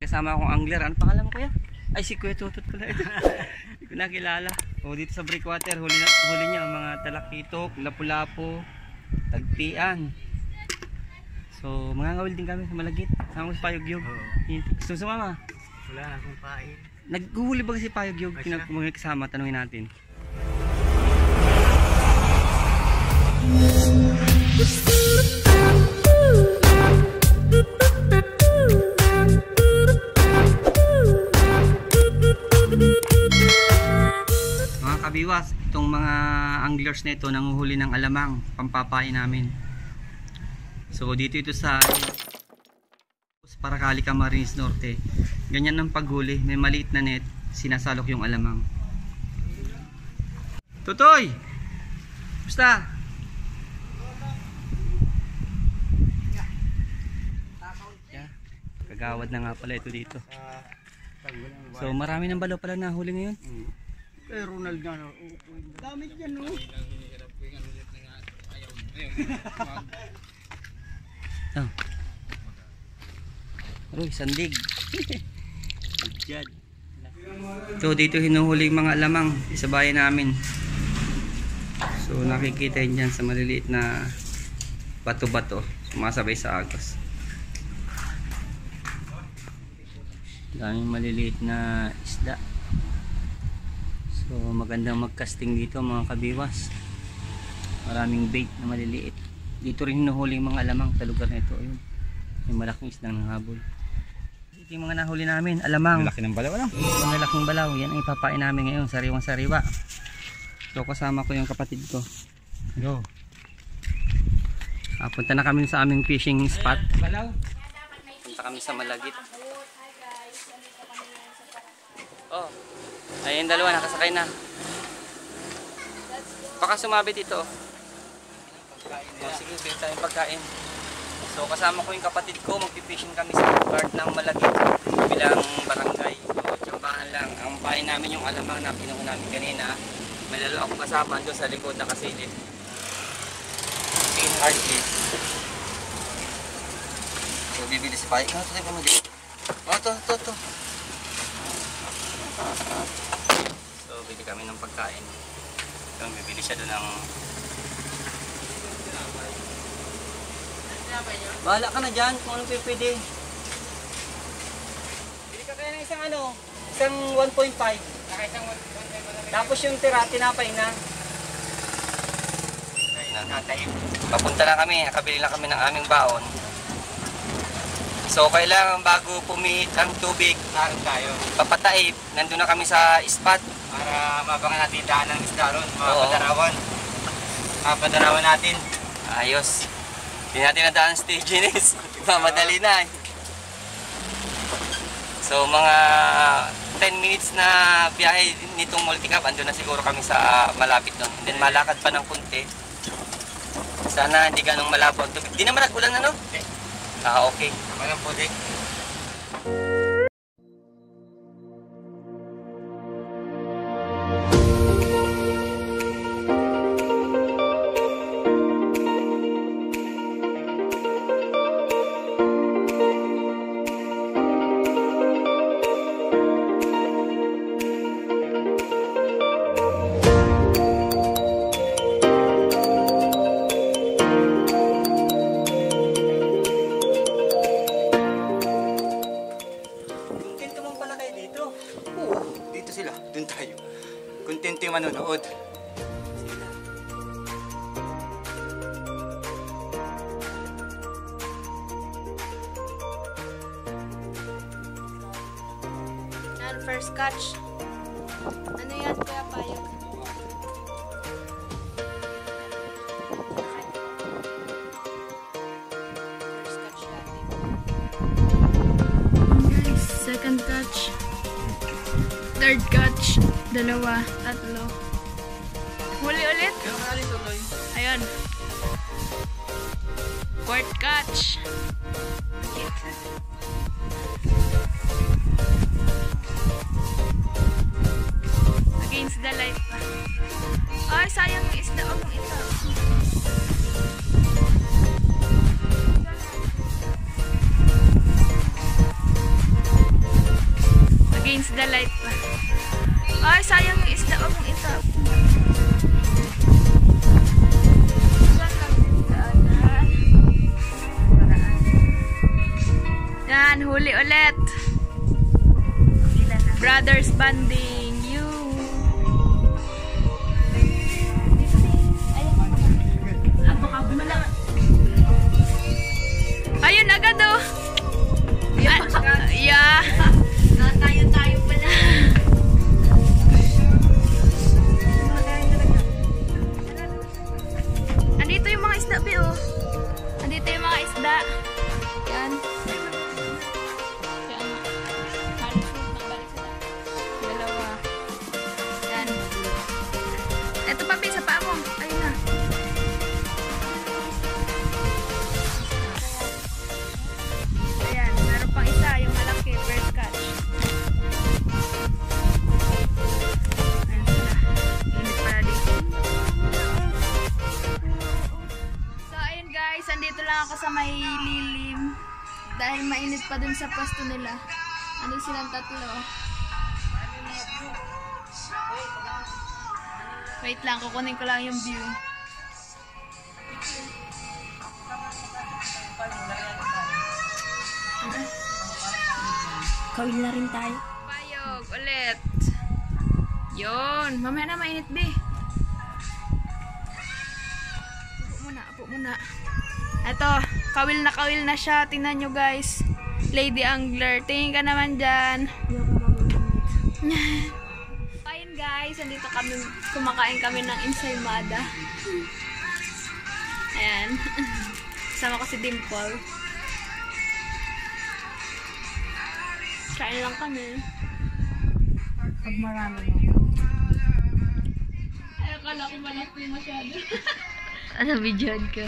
Kasama akong angler. Ano pangalan mo kuya? Ay si Kuya Tutot pala ito. Hindi ko nakilala. O dito sa breakwater, huli niya ang mga talakitok, lapu-lapu, tagpian. So mga ngawil din kami sa Malagit. Sama ko si Payog-yog. Gusto sumama? Wala na akong pain. Naghuhuli ba si Payog-yog? Mga kasama, tanungin natin. Mga kabiwas, itong mga anglers na ito nanguhuli ng alamang, pampapain namin. So dito ito sa Paracali, Camarines Norte. Ganyan ang paghuli, may maliit na net, sinasalok yung alamang. Tutoy! Basta? Yeah. Kagawad na nga pala ito dito. So marami ng balaw pala nahuli ngayon. Eh Ronald nga no. Dami diyan no. Oh. Aroy, sandig. So dito hinuhuli mga alamang sa bayan namin. So nakikita yun dyan sa maliliit na bato-bato sumasabay sa agos. Daming maliliit na isda. So magandang magcasting dito mga kabiwas. Maraming bait na maliliit. Dito rin hinuhuli mga alamang sa lugar na ito. Ayun. May malaking isdang nanghabol. Ito yung mga nahuli namin, alamang. Malaki ng balaw ano? Mga laking balaw. Yan ang ipapain namin ngayon, sariwang-sariwa. So kasama ko yung kapatid ko. Go. Punta na kami sa aming fishing spot. Punta kami sa Malagit. Oh, ayun dalawa nakasakay na. Baka sumabit ito. Oh, sige, bigyan tayong pagkain. So kasama ko yung kapatid ko, magpipishing kami sa part ng Malagit bilang barangay. So tsambahan lang. Ang pain namin yung alamang na kinuha namin kanina. May lalo akong kasama doon sa likod na kasilip. In hardly. So bibili si Pai. Ito tayo pamili. Oh, ito. So bili kami ng pagkain. So bibili siya doon ng... Bahala ka na dyan kung anong pwede. Bili ka kaya ng isang isang 1.5. Tapos yung tira, tinapay na. Papunta na kami, nakabili na kami ng aming baon. So kailangan bago pumihit ang tubig, papataib, nandun na kami sa spot. Para mabangan natin daan ng isda ron, padarawan natin. Ayos. Hindi natin nadaan stage Ines. Mamadali na eh. So mga 10 minutes na biyahe nitong multicab, andun na siguro kami sa malapit doon. Then malakad pa ng kunti. Sana hindi ganong malabo ang tubig. Di naman nag-ulan ano? Okay. Walang putik. Kontento yung manonood. Yan, first catch. Ano yan, Kuya Payog? First catch natin. Guys, second catch. Third catch. Dalawa, tatlo. Huli ulit. Ayun. Fourth catch. Against the light pa. Ay, sayang yung isda akong ito. Against the light pa. Ay, sayang yung isda. Huwag mong itap. Yan, huli ulit. Brothers banding. You. Ayun, agad oh. Yeah. Tayo pala. Andito yung mga isda, Bi, oh. Andito yung mga isda. Yan. Yan. Balik sila. Dalawa. Yan. Ito pa, Bi, sa paa mo. Ayun na. Ayan, meron pang isa, yung malaki, first catch. Ayan sila. Init pala dito. So, ayun guys, andito lang ako sa may lilim. Dahil mainit pa dun sa pwesto nila. Andun silang tatlo. Wait lang, kukunin ko lang yung view. Kawil na rin tayo. Payog, ulit. Yun. Mamaya na mainit, Bi. Upo muna. Ito, kawil na siya. Tingnan nyo, guys. Lady Angler. Tingin ka naman dyan. Ayun, guys. Andito kami. Kumakain kami ng ensaymada. Ayan. Kasama ko si Dimple. Kain lang kami. Pag marami mo. Ay, akala ko malaki masyado. Ano, videoan ka?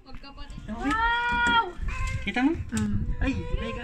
Magkapatid. Wow! Kita mo? Ay, may ka.